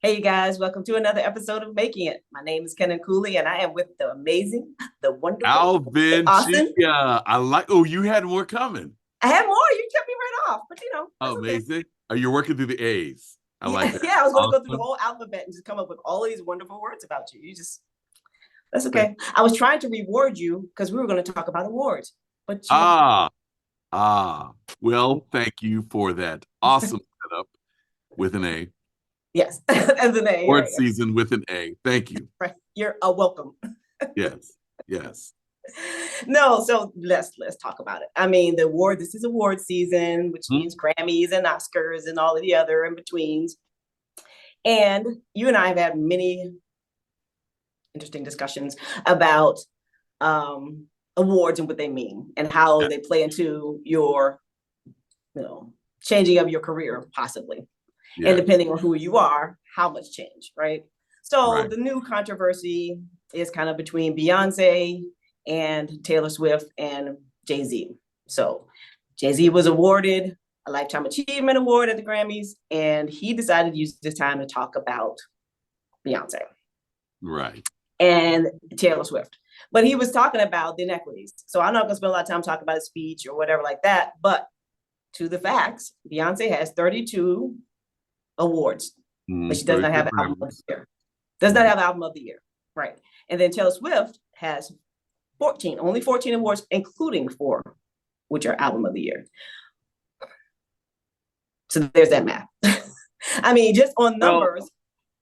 Hey, you guys, welcome to another episode of Making It. My name is Kenan Cooley, and I am with the amazing, the wonderful, the Alvin awesome. Chia. I like, oh, you had more coming. I had more. You kept me right off, but Oh, that's okay. amazing. Oh, you're working through the A's. I like Yeah, that. yeah, I was going to go through the Awesome. whole alphabet and just come up with all these wonderful words about you. That's Thank- okay. I was trying to reward you because we were going to talk about awards, but Ah, well, thank you for that awesome setup with an A. yes, as an A, Word right, season with an A. Thank you. right. You're welcome. Yes, yes. No, so let's talk about it. I mean, the award. This is award season, which Hmm? means Grammys and Oscars and all of the other in betweens. And you and I have had many interesting discussions about awards and what they mean and how Yeah, they play into your, changing of your career, possibly. And yeah, depending on who you are, how much change, right? So right. the new controversy is kind of between Beyonce and Taylor Swift and Jay-Z. So Jay-Z was awarded a Lifetime Achievement Award at the Grammys, and he decided to use this time to talk about Beyonce Right. and Taylor Swift. But he was talking about the inequities. So I'm not going to spend a lot of time talking about his speech or whatever like that. But to the facts, Beyonce has 32 awards, but she does not 32 have album of the Grammys. year. Does not Mhm. have album of the year, right? And then Taylor Swift has 14, only 14 awards, including 4, which are album of the year. So there's that math. I mean, just on Well, numbers,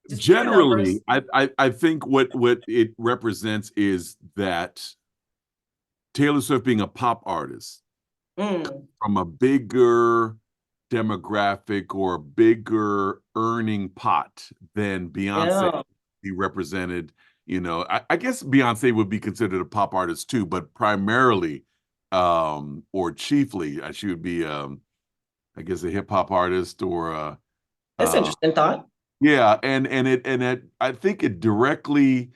just pure numbers. generally, I think what it represents is that Taylor Swift being a pop artist Mm, from a bigger demographic or a bigger earning pot than Beyonce yeah. be represented. I guess Beyonce would be considered a pop artist too, but primarily or chiefly, she would be I guess a hip hop artist or That's uh interesting thought. yeah, and it I think it directly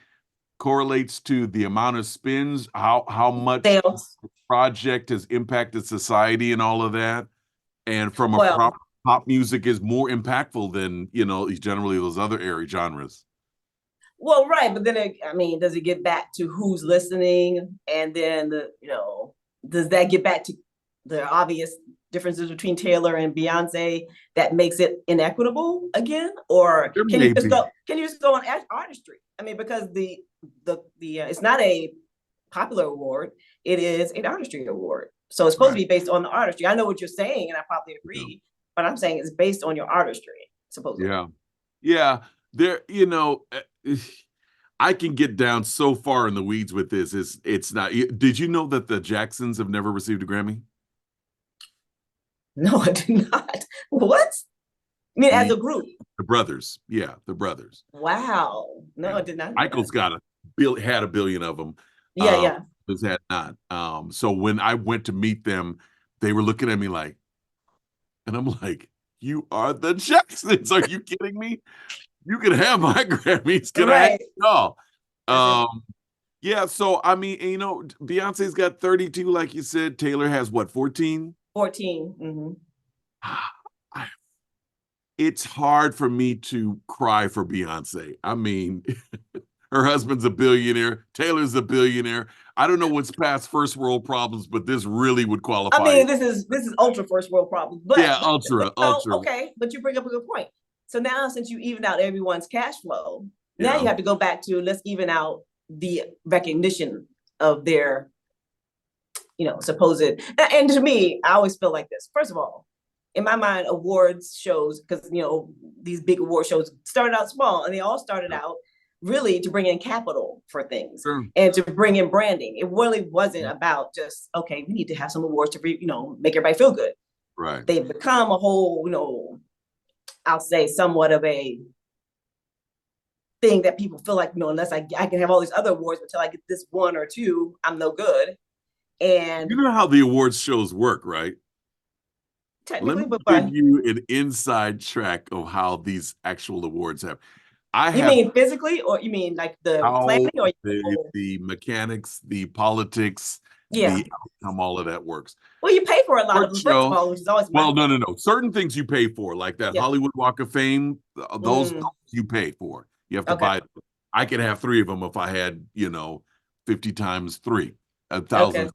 correlates to the amount of spins, how much Sales. project has impacted society and all of that. And from a Well, pop music is more impactful than, generally those other airy genres. right, but then I mean, does it get back to who's listening, and then does that get back to the obvious differences between Taylor and Beyonce that makes it inequitable again, or There can you may just be. go on artistry? I mean, because the it's not a popular award; it is an artistry award, so it's supposed to Right. be based on the artistry. I know what you're saying, and I probably Yeah. agree, but I'm saying it's based on your artistry, supposedly. Yeah. Yeah. There, I can get down so far in the weeds with this. It's not. Did you know that the Jacksons have never received a Grammy? No, I do not. What? I mean, as The a group. the brothers. Yeah, the brothers. Wow. No, Yeah. I did not know that. Michael's had a billion of them. Yeah, yeah. Who's had not. So when I went to meet them, they were looking at me like, and I'm like, you are the Jacksons. Are you kidding me? You can have my Grammys. Can I have Right. y'all? That's it. Um, yeah, so I mean, Beyonce's got 32, like you said. Taylor has what, 14? 14. It's hard for me to cry for Beyonce. I mean, her husband's a billionaire, Taylor's a billionaire. I don't know what's past first world problems, but this really would I qualify. mean, this is ultra first world problems. But Yeah, ultra, no, ultra. okay, but you bring up a good point. So now since you evened out everyone's cash flow, now Yeah. you have to go back to let's even out the recognition of their, supposed and to me, I always feel like this. First of all, in my mind, awards shows, because these big award shows started out small, and they all started out really to bring in capital for things Sure. and to bring in branding. It really wasn't Yeah. about just, okay, we need to have some awards to make everybody feel good. Right. They've become a whole, I'll say somewhat of a thing that people feel like, unless I can have all these other awards, until I get this one or two, I'm no good. And You know how the awards shows work, right? Let me technically, but give you an inside track of how these actual awards have. I you have mean physically, or you mean like the how planning, or the mechanics, the politics, Yeah. the outcome, all of that works. Well, you pay for a lot of Art them, first of show, all, which is always my well, thing. no. Certain things you pay for, like that Yeah. Hollywood Walk of Fame, those Mm, you pay for. You have to okay. buy. I could have 3 of them if I had, 50 times 3, Okay. 1,000.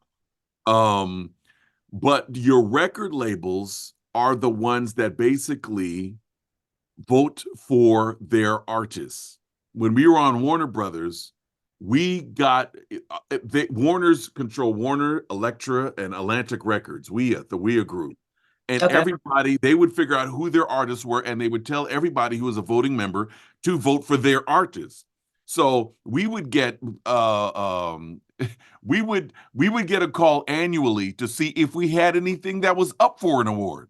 Um, but your record labels are the ones that basically vote for their artists. When we were on Warner Brothers, we got Warner's control Warner, Elektra, and Atlantic Records. The WEA group, and Okay. everybody they would figure out who their artists were, and they would tell everybody who was a voting member to vote for their artists. So we would get we would get a call annually to see if we had anything that was up for an award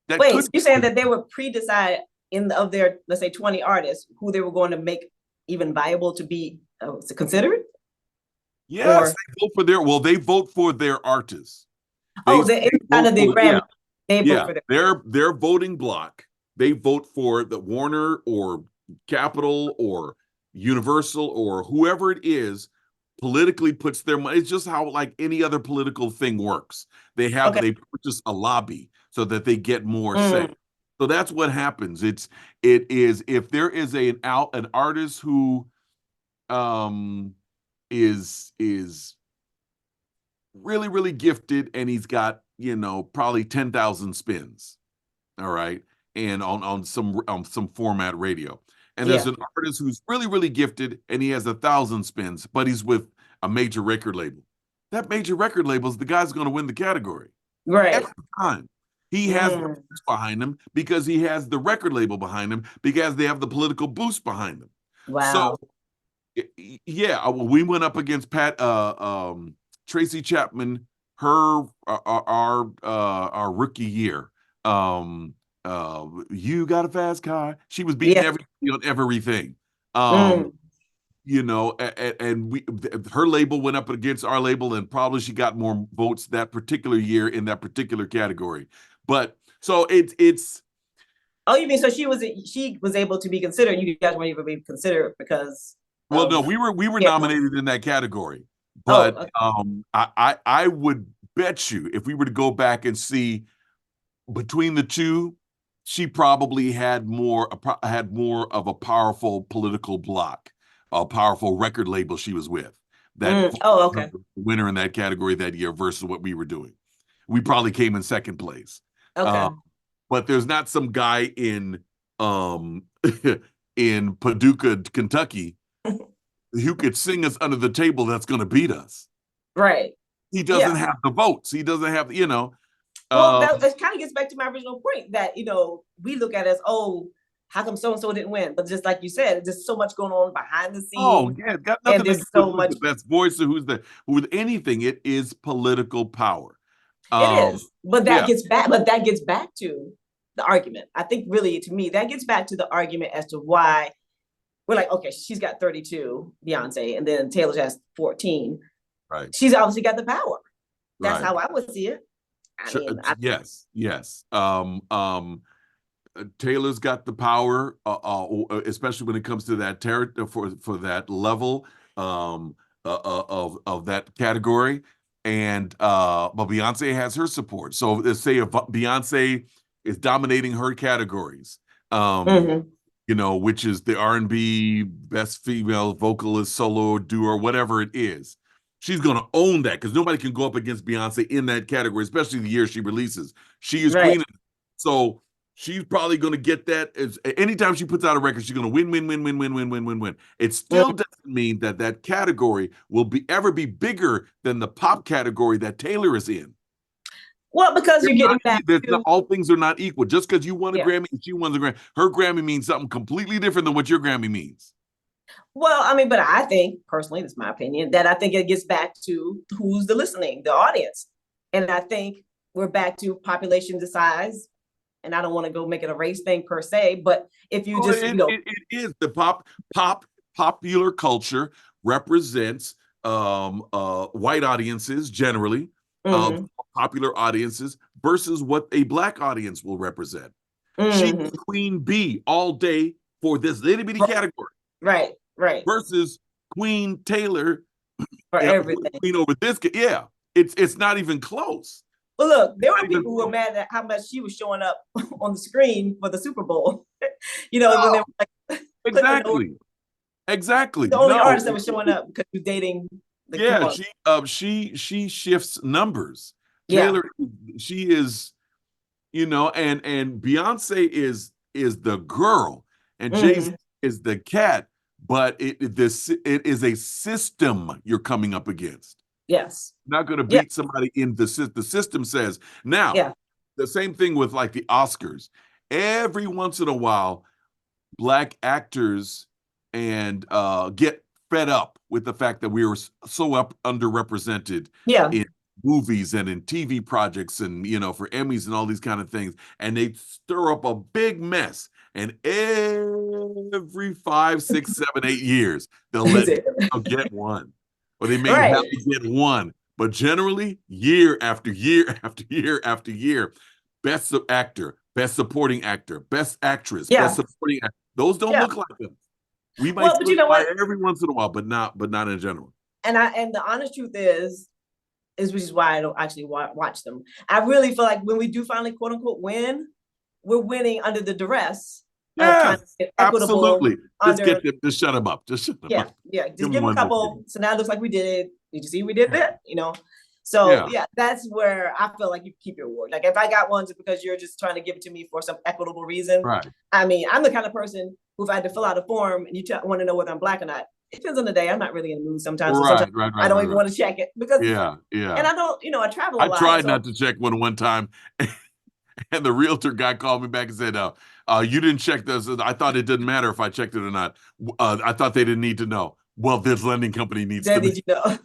that Wait, so could. you're saying that they were pre-decide of their, let's say, 20 artists who they were going to make even viable to be considered? Yes, Or, they vote for their artists. oh, They the inside vote of the for, yeah, Grammy, they vote yeah. for them. Their voting block. They vote for the Warner or Capitol or Universal or whoever it is politically puts their money. It's just how like any other political thing works. Okay. They purchase a lobby so that they get more say. Mm, So that's what happens. It is if there is an artist who um is really, really gifted, and he's got, probably 10,000 spins. All right. And on some format radio. And there's yeah. an artist who's really, really gifted and he has 1,000 spins, but he's with a major record label. That major record label is the guy's going to win the category Right. every time. He has the Mm, boost behind him because he has the record label behind him because they have the political boost behind them. So wow. yeah, we went up against Tracy Chapman our rookie year. You got a fast car. She was beating Yeah. everybody on everything. Um, Mm. and her label went up against our label, and probably she got more votes that particular year in that particular category. But so it's Oh, you mean so she was able to be considered? You guys weren't even being considered because well, no, of we were yeah. nominated in that category, Oh, but okay. I would bet you if we were to go back and see between the two, she probably had more of a powerful political block, a powerful record label she was with that Mm. Oh, okay. winner in that category that year versus what we were doing. We probably came in second place. Uh, Okay. but there's not some guy in in Paducah, Kentucky, who could sing us under the table that's going to beat us. Right. He Yeah. doesn't have the votes. He doesn't have. Well, Uh, that kind of gets back to my original point that, we look at it as, oh, how come so and so didn't win? But just like you said, there's so much going on behind the oh scenes, yeah, it's got and nothing to do there's with so who's much. the best voice or who's anything. It is political power. It Um, is, but that yeah, gets back. But that gets back to the argument. I think really, to me, that gets back to the argument as to why we're like, okay, she's got 32, Beyonce, and then Taylor has 14. right, She's obviously got the power. That's right. how I would see it. I mean, Yes, yes. Taylor's got the power, especially when it comes to that for that level of that category. And but Beyonce has her support. So let's say if Beyonce is dominating her categories, um, mhm. which is the R&B best female vocalist, solo, duo, whatever it is. She's going to own that because nobody can go up against Beyonce in that category, especially the year she releases. She is Right. queen. So she's probably going to get that. Anytime she puts out a record, she's going to win, win, win, win, win, win, win, win, win. It still Mm. doesn't mean that category will ever be bigger than the pop category that Taylor is in. Well, because you're getting back to all things are not equal. Just because you won a yeah. Grammy and she won the Grammy, her Grammy means something completely different than what your Grammy means. Well, I mean, but I think personally, that's my opinion, that I think it gets back to who's the audience. And I think we're back to population size. And I don't want to go make it a race thing per se, but if you just, it is the popular culture represents white audiences generally, mhm, popular audiences versus what a black audience will represent. She's mhm. queen bee all day for this little bitty category. Right. Versus Queen Taylor For everything. queen over this. Yeah. It's not even close. Well, look, there Not were even people who were close. mad at how much she was showing up on the screen for the Super Bowl. You know, when they No, were like clicking over. exactly. The only No, artist that was showing up because he was dating the come yeah, on. she shifts numbers. Yeah. Taylor, she is, and Beyonce is the girl, and Jay-Z Mhm. is the cat, but it is a system you're coming up against. Yes. Not going to Yeah. beat somebody in the system. The system says now. Yeah. The same thing with like the Oscars. Every once in a while, black actors and get fed up with the fact that we were so underrepresented Yeah. in movies and in TV projects and for Emmys and all these kind of things, and they stir up a big mess. And every 5, 6, 7, 8 years, they'll let get one, or they may have Right. to get one. But generally, year after year after year after year, best actor, best supporting actor, best actress, best Yeah. supporting actor. Those don't Yeah. look like them. We might Well, but you slip know by what? every once in a while, but not in general. And the honest truth is which is why I don't actually watch them. I really feel like when we do finally quote unquote win, we're winning under the duress of trying to Yes, get equitable absolutely. Just under. get them. Just shut them up. Just shut them Yeah, up. yeah. Give Just them give them a one more year. couple. So now it looks like we did it. Did you see we did Yeah. that? So Yeah. yeah, that's where I feel like you keep your award. Like if I got one, it's because you're just trying to give it to me for some equitable reason. Right. I mean, I'm the kind of person who if I had to fill out a form and you want to know whether I'm black or not, it depends on the day. I'm not really in the mood sometimes. So sometimes I don't even want to check it because Yeah, and yeah. I don't, I travel a I lot. tried So not to check one time, and the realtor guy called me back and said, you didn't check this. I thought it didn't matter if I checked it or not. I thought they didn't need to know. Well, this lending company needs to did you know?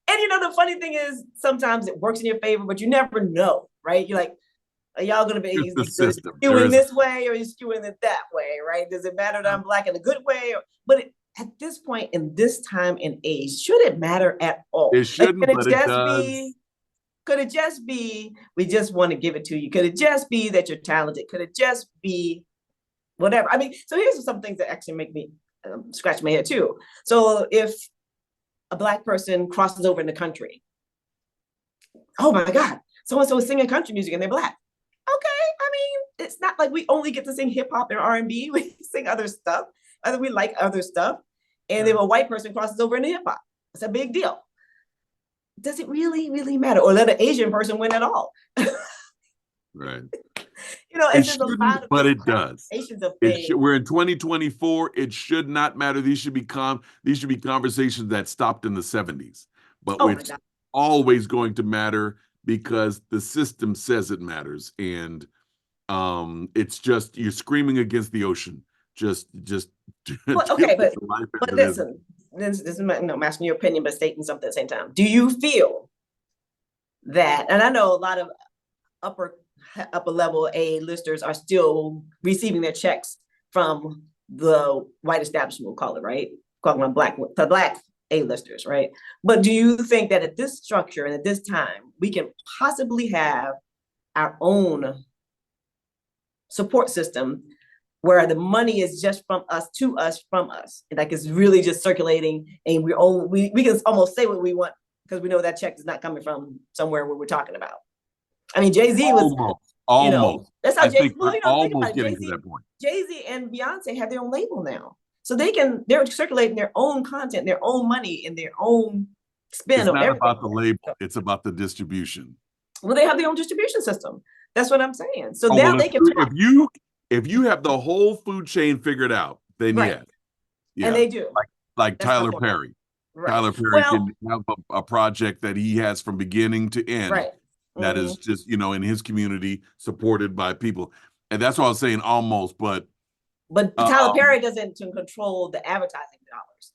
And the funny thing is sometimes it works in your favor, but you never know, right? You're like, are y'all going to be the system. skewing this way or are you skewing it that way, right? Does it matter that I'm black in a good way? But at this point, in this time and age, should it matter at all? It shouldn't, but it does. Could it just be, we just want to give it to you? Could it just be that you're talented? Could it just be whatever? I mean, so here's some things that actually make me scratch my head too. So if a black person crosses over in the country, oh my God, so-and-so is singing country music and they're black. Okay, I mean, it's not like we only get to sing hip hop and R&B. We sing other stuff, other we like other stuff. And if a white person crosses over into hip hop, it's a big deal. Does it really, really matter? Or let an Asian person win at all? Right. It's just a lot of but it does. We're in 2024. It should not matter. These should be conversations that stopped in the 70s. But it's always going to matter because the system says it matters. And it's just you're screaming against the ocean. Just well, okay, but listen, this is I'm asking your opinion, but stating something at the same time. Do you feel that, and I know a lot of upper level A-listers are still receiving their checks from the white establishment, we'll call it, right? Calling them black A-listers, right? But do you think that at this structure and at this time, we can possibly have our own support system where the money is just from us, to us, from us? Like it's really just circulating and we can almost say what we want because we know that check is not coming from somewhere where we're talking about. I mean, Jay-Z was almost. That's how Jay-Z. Well, almost getting to that point. Jay-Z and Beyonce have their own label now, so they're circulating their own content, their own money, and their own spin. It's not about the label; it's about the distribution. Well, they have their own distribution system. That's what I'm saying. So now they can. If you have the whole food chain figured out, then yeah, and they do. Like Tyler Perry. Right. Tyler Perry can have a project that he has from beginning to end. Right. That is just, in his community, supported by people. And that's what I was saying, almost, but Tyler Perry doesn't control the advertising dollars.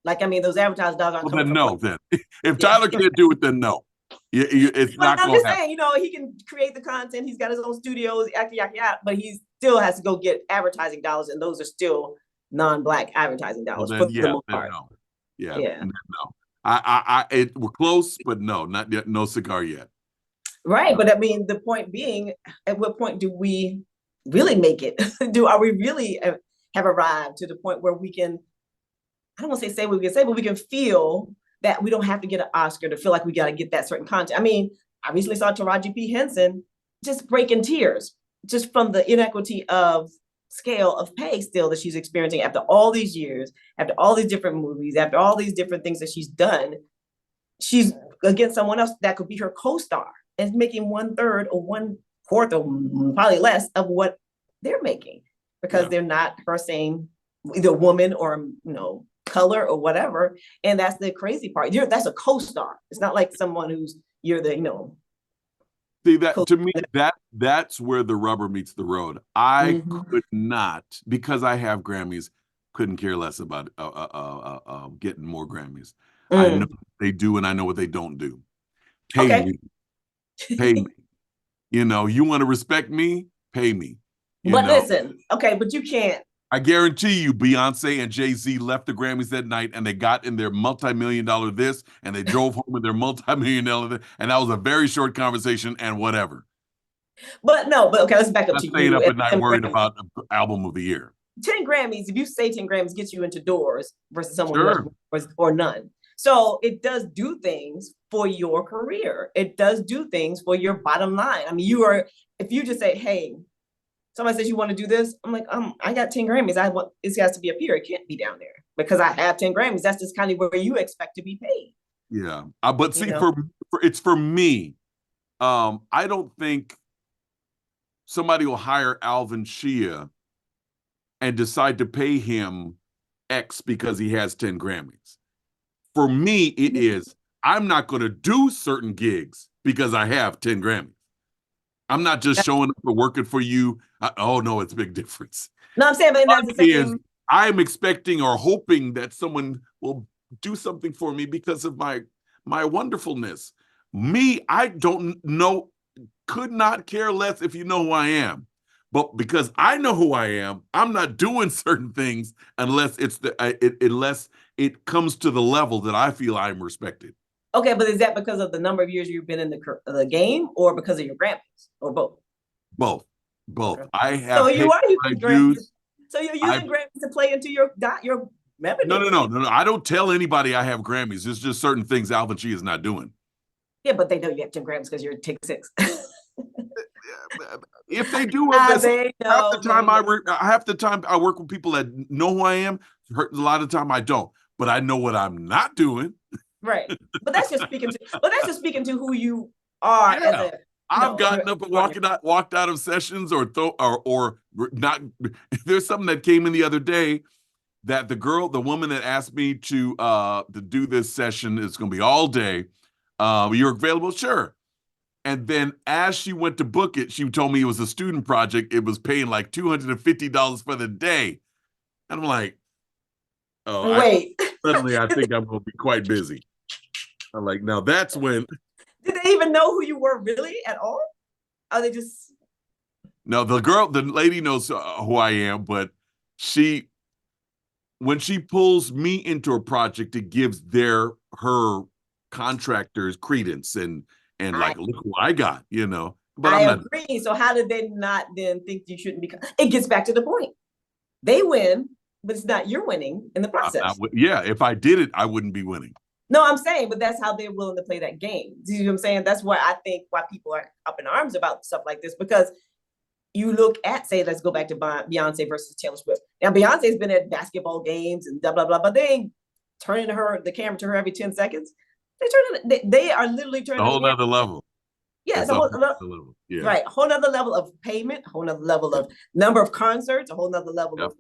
Like, I mean, those advertising dollars aren't coming from then. If Tyler can't do it, then no. It's not going to happen. I'm just saying, he can create the content. He's got his own studios, but he still has to go get advertising dollars, and those are still non-black advertising dollars for the most part. No. Yeah. No. We're close, but no, not yet. No cigar yet. Right, but I mean, the point being, at what point do we really make it? Are we really have arrived to the point where we can, I don't want to say what we can say, but we can feel that we don't have to get an Oscar to feel like we got to get that certain content. I mean, I recently saw Taraji P. Henson just break in tears just from the inequity of scale of pay still that she's experiencing after all these years, after all these different movies, after all these different things that she's done. She's against someone else that could be her co-star and making 1/3 or 1/4 or probably less of what they're making because they're not her same either woman or color or whatever. And that's the crazy part. That's a co-star. It's not like someone who's you're the See, that to me, that's where the rubber meets the road. I could not, because I have Grammys, couldn't care less about getting more Grammys. I know what they do and I know what they don't do. Pay me. Pay me. You want to respect me? Pay me. Listen, okay, but you can't. I guarantee you Beyonce and Jay-Z left the Grammys that night and they got in their multi-million-dollar this and they drove home in their multi-million-dollar this, and that was a very short conversation and whatever. But okay, let's back up to you. Staying up at night worried about album of the year. 10 Grammys, if you say 10 Grammys gets you into doors versus someone or none. So it does do things for your career. It does do things for your bottom line. I mean, if you just say, hey, somebody says you want to do this, I'm like, I got 10 Grammys. It has to be up here. It can't be down there because I have 10 Grammys. That's just kind of where you expect to be paid. Yeah. But see, it's for me. I don't think somebody will hire Alvin Shea and decide to pay him X because he has 10 Grammys. For me, it is, I'm not going to do certain gigs because I have 10 Grammys. I'm not just showing up or working for you. No, it's a big difference. No, I'm saying, but that's the same. I'm expecting or hoping that someone will do something for me because of my wonderfulness. Me, I don't know, could not care less if you know who I am. But because I know who I am, I'm not doing certain things unless unless it comes to the level that I feel I'm respected. Okay, but is that because of the number of years you've been in the game, or because of your Grammys, or both? Both. Okay. I have. So you are using Grammys. So you're using Grammys to play into your revenue. No. I don't tell anybody I have Grammys. It's just certain things Alvin Shea is not doing. Yeah, but they know you have 10 Grammys because you're Take 6. If they do, half the time I work with people that know who I am. A lot of the time I don't, but I know what I'm not doing. Right, but that's just speaking to who you are. Yeah. I've gotten up and walked out of sessions or not. There's something that came in the other day that the woman that asked me to do this session is going to be all day. You're available? Sure. And then as she went to book it, she told me it was a student project. It was paying like $250 for the day. And I'm like, oh, wait. Suddenly I think I'm going to be quite busy. I'm like, now that's when. Did they even know who you were really at all? Are they just? No, the lady knows who I am, but when she pulls me into a project, it gives her contractors credence and like, look who I got, But I agree. So how did they not then think you shouldn't be? It gets back to the point. They win, but it's not you're winning in the process. If I did it, I wouldn't be winning. No, I'm saying, but that's how they're willing to play that game. Do you know what I'm saying? That's why I think why people are up in arms about stuff like this, because you look at, say, let's go back to Beyonce versus Taylor Swift. Now, Beyonce's been at basketball games and blah, blah, blah, but they ain't turning the camera to her every 10 seconds. They are literally turning a whole nother level. Yeah, it's a whole nother level. Yeah. Right. A whole nother level of payment, a whole nother level of number of concerts, a whole nother level of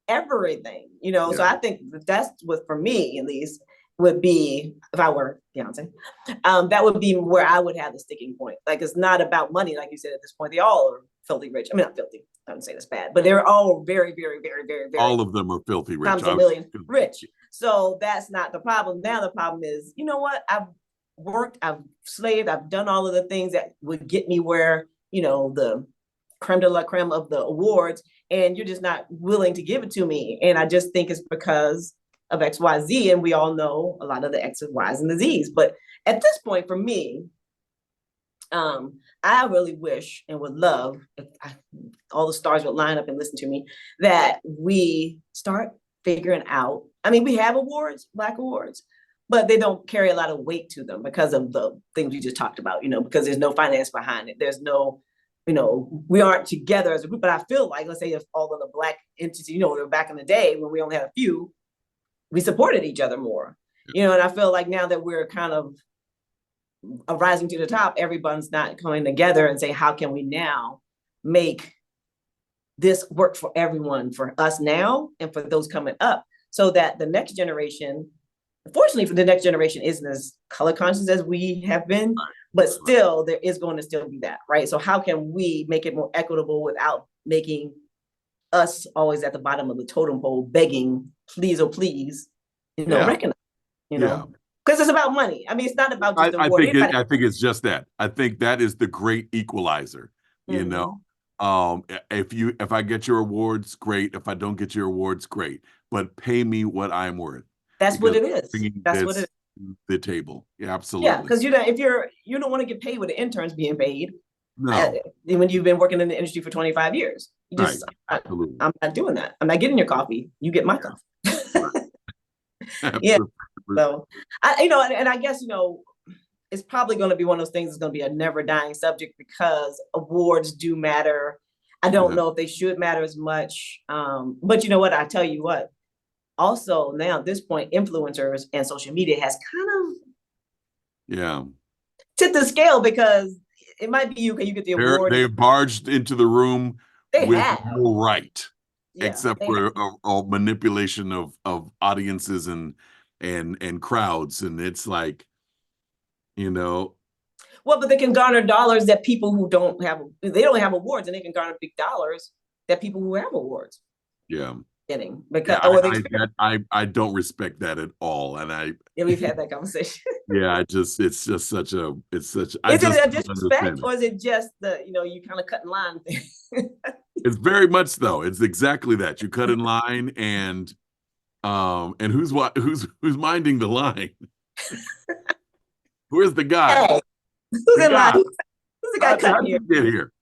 everything, So I think that's what, for me at least, would be, if I were Beyonce, that would be where I would have the sticking point. Like, it's not about money, like you said, at this point. They all are filthy rich. I mean, not filthy, I wouldn't say that's bad, but they're all very, very, very, very, very. All of them are filthy rich. Times a million rich. So that's not the problem. Now the problem is, you know what? I've worked, I've slaved, I've done all of the things that would get me where, the creme de la creme of the awards, and you're just not willing to give it to me. And I just think it's because of XYZ, and we all know a lot of the X's, Y's, and the Z's. But at this point, for me, I really wish and would love if all the stars would line up and listen to me, that we start figuring out. I mean, we have awards, Black awards, but they don't carry a lot of weight to them because of the things we just talked about, because there's no finance behind it. There's no, we aren't together as a group. But I feel like, let's say if all of the Black entities, back in the day when we only had a few, we supported each other more, and I feel like now that we're kind of rising to the top, everyone's not coming together and say, how can we now make this work for everyone, for us now and for those coming up, so that the next generation, unfortunately for the next generation, isn't as color conscious as we have been, but still there is going to still be that, right? So how can we make it more equitable without making us always at the bottom of the totem pole begging, please, oh please, recognize, because it's about money. I mean, it's not about just I think it's just that. I think that is the great equalizer. If I get your awards, great. If I don't get your awards, great. But pay me what I'm worth. That's what it is. That's what it is. The table. Yeah, absolutely. Yeah, because if you don't want to get paid what the intern's being paid. No. When you've been working in the industry for 25 years, you just, absolutely. I'm not doing that. I'm not getting your coffee. You get my coffee. Yeah. So and I guess, it's probably going to be one of those things that's going to be a never dying subject because awards do matter. I don't know if they should matter as much. But you know what? I tell you what, also now at this point, influencers and social media has kind of tipped the scale, because it might be you get the award. They barged into the room with no right, except for a manipulation of audiences and crowds. And it's like, well, but they can garner dollars that people who don't have awards, and they can garner big dollars that people who have awards getting, because I don't respect that at all. And we've had that conversation. It's just such a is it a disrespect, or is it just the you kind of cut in line thing? It's very much so. It's exactly that. You cut in line, and who's minding the line? Where's the guy? Hey, who's in line? Who's the guy cutting here? Get here?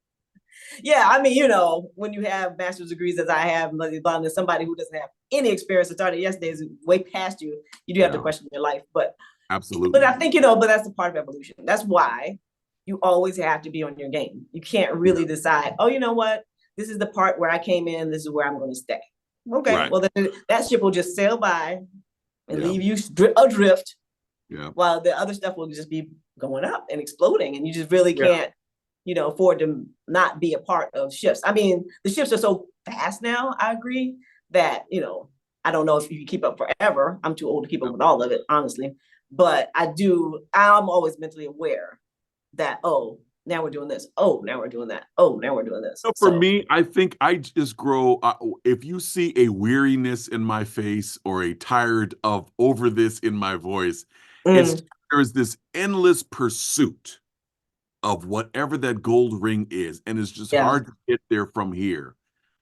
Yeah, I mean, when you have master's degrees as I have, and somebody who doesn't have any experience that started yesterday is way past you, you do have to question your life. But absolutely. But I think, but that's the part of evolution. That's why you always have to be on your game. You can't really decide, oh, you know what? This is the part where I came in. This is where I'm going to stay. Okay, well, then that ship will just sail by and leave you adrift. While the other stuff will just be going up and exploding, and you just really can't, afford to not be a part of shifts. I mean, the shifts are so fast now. I agree that I don't know if you keep up forever. I'm too old to keep up with all of it, honestly. But I'm always mentally aware that, oh, now we're doing this. Oh, now we're doing that. Oh, now we're doing this. So for me, I think I just grow. If you see a weariness in my face or a tired of over this in my voice, there's this endless pursuit of whatever that gold ring is. And it's just hard to get there from here.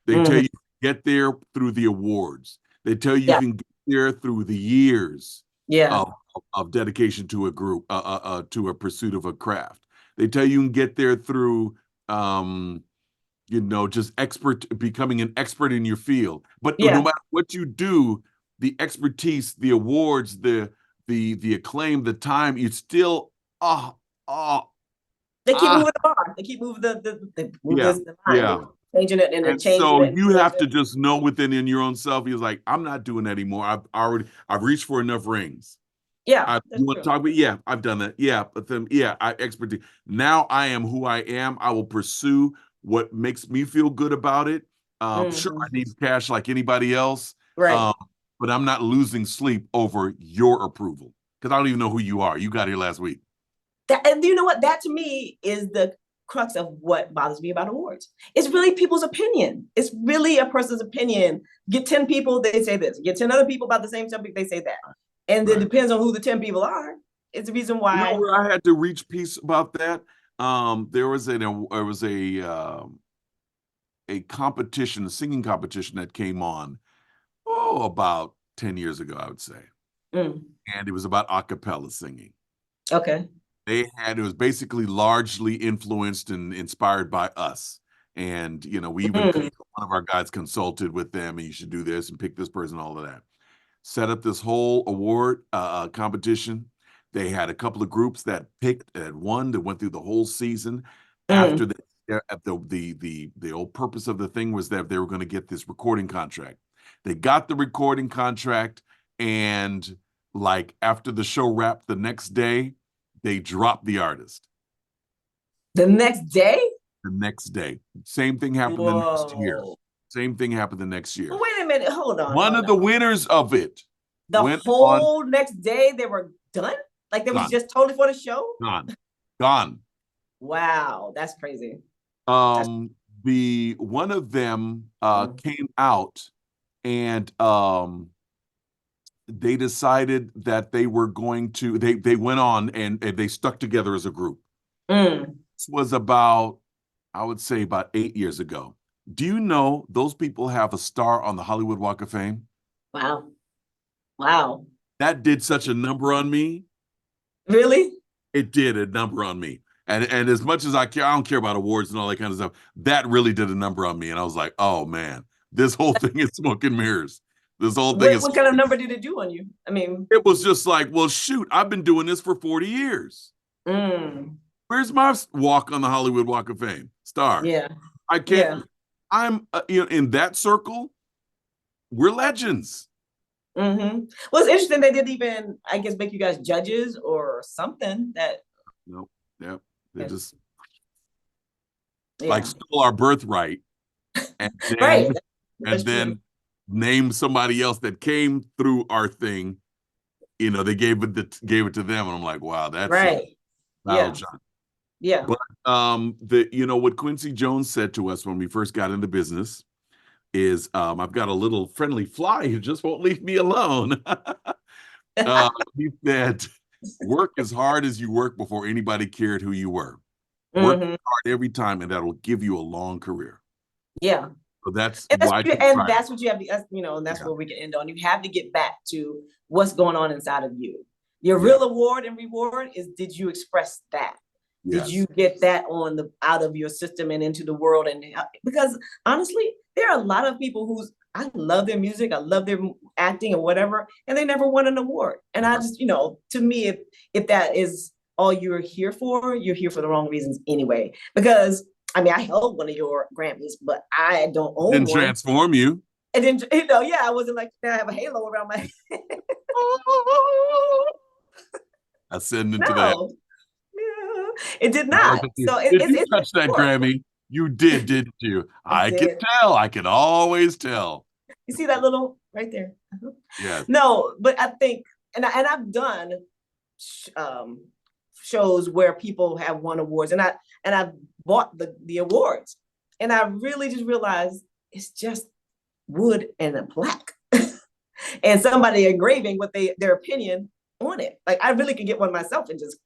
They tell you get there through the awards. They tell you you can get there through the years of dedication to a group, to a pursuit of a craft. They tell you can get there through, just becoming an expert in your field. But no matter what you do, the expertise, the awards, the acclaim, the time, you still, they keep moving the bar. They keep moving the line. Changing it and changing so it. You have to just know within your own self. You're like, I'm not doing that anymore. I've reached for enough rings. Yeah. You want to talk about? Yeah, I've done that. Yeah, but then I expertise. Now I am who I am. I will pursue what makes me feel good about it. Sure, I need cash like anybody else. Right. But I'm not losing sleep over your approval, because I don't even know who you are. You got here last week. And you know what? That to me is the crux of what bothers me about awards. It's really people's opinion. It's really a person's opinion. Get 10 people, they say this. Get 10 other people about the same subject, they say that. And it depends on who the 10 people are. It's the reason why. Where I had to reach peace about that. There was a competition, a singing competition that came on, about 10 years ago, I would say. And it was about a cappella singing. Okay. It was basically largely influenced and inspired by us. And, we even, one of our guys consulted with them, and you should do this and pick this person, all of that. set up this whole award competition. They had a couple of groups that picked and won that went through the whole season. After Mm. the old purpose of the thing was that they were going to get this recording contract. They got the recording contract, and like after the show wrapped the next day, they dropped the artist. The next day? The next day. Same thing happened the next year. Whoa. Same thing happened the next year. Well, wait a minute. Hold on. One Hold of the on. winners of it The went on, whole next day they were done? Like they was gone, just totally for the show? gone. Wow, that's crazy. The one of them came out, and they decided that they were going to they went on and they stuck together as a group. This was about, I would say, about 8 years ago. Do you know those people have a star on the Hollywood Walk of Fame? Wow. Wow. That did such a number on me. Really? It did a number on me. And as much as I don't care about awards and all that kind of stuff. That really did a number on me. And I was like, oh man, this whole thing is smoke and mirrors. This whole thing is. What kind of number did it do on you? I mean, it was just like, well, shoot, I've been doing this for 40 years. Where's my walk on the Hollywood Walk of Fame star? Yeah. I can't. Yeah. I'm in that circle. We're legends. Well, it's interesting they didn't even, I guess, make you guys judges or something. That. Nope. Yep. They just yeah. like stole our birthright, and then, right. And then name somebody else that came through our thing. You know, they gave it to them, and I'm like, wow, that's right. Battle John. Yeah. But what Quincy Jones said to us when we first got into business is, I've got a little friendly fly who just won't leave me alone. He said, work as hard as you work before anybody cared who you were. Work hard every time, and that will give you a long career. Yeah. So that's why. And that's what you have to, and that's where we can end on. You have to get back to what's going on inside of you. Your real award and reward is, did you express that? Yes. Did you get that out of your system and into the world? And because honestly, there are a lot of people I love their music, I love their acting or whatever, and they never won an award. And I just, to me, if that is all you're here for the wrong reasons anyway. Because I mean, I held one of your Grammys, but I don't own one. Didn't transform you. And then, I wasn't like, I have a halo around my head. I send into that. Yeah, it did not. So if you touched that Grammy, you did, didn't you? I can tell. I can always tell. You see that little right there? Yeah. No, but I think, and I've done shows where people have won awards, and I've bought the awards, and I really just realized it's just wood and a plaque, and somebody engraving with their opinion on it. Like I really could get one myself and just.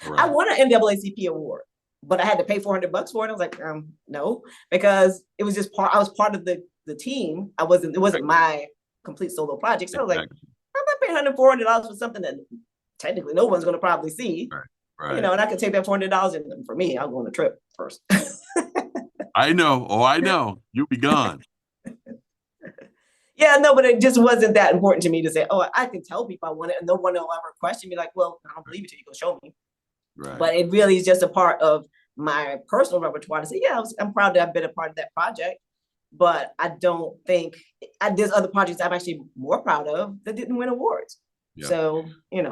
Right. I won an NAACP award, but I had to pay $400 for it. I was like, no, because it was just I was part of the team. It wasn't my complete solo project. So I was like, I'm not paying $400 for something that technically no one's going to probably see. Right. And I could take that $400 and for me, I'll go on a trip first. I know. Oh, I know. You'll be gone. Yeah, no, but it just wasn't that important to me to say, I can tell people I want it, and no one will ever question me like, well, I don't believe it till you go show me. Right. But it really is just a part of my personal repertoire to say, yeah, I'm proud to have been a part of that project. But I don't think there's other projects I'm actually more proud of that didn't win awards. Yeah. So, It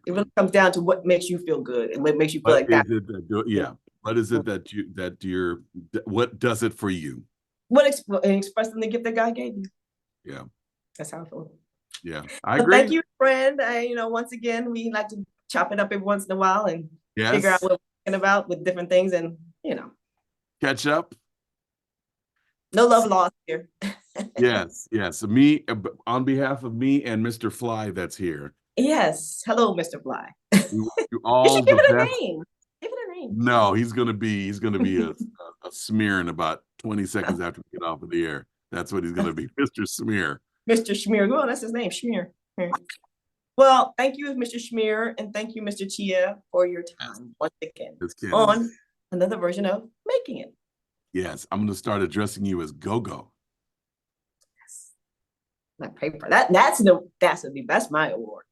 really comes down to what makes you feel good and what makes you feel like that. What is it what does it for you? Expressing the gift that God gave you. Yeah. That's how I feel. Yeah. I agree. Thank you, friend. Once again, we like to chop it up every once in a while and figure out what we're talking about with different things and, catch up. No love lost here. Yes. Me, on behalf of me and Mr. Fly that's here. Yes. Hello, Mr. Fly. You all the best. Name. Give it a name. No, he's gonna be a smear in about 20 seconds after we get off of the air. That's what he's gonna be, Mr. Smear. Mr. Schmear. Oh, that's his name, Schmear. Well, thank you, Mr. Schmear, and thank you, Mr. Chia, for your time once again on another version of Making It. Yes, I'm going to start addressing you as Go-Go. My paper. That's my award.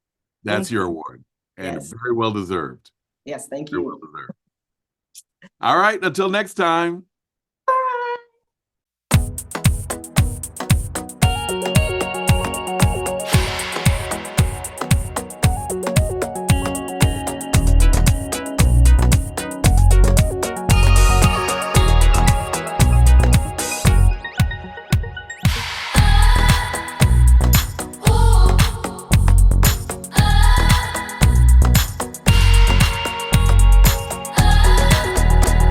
That's Thank your you. award, and Yes. very well deserved. Yes, thank Very well you. deserved. All right, until next time.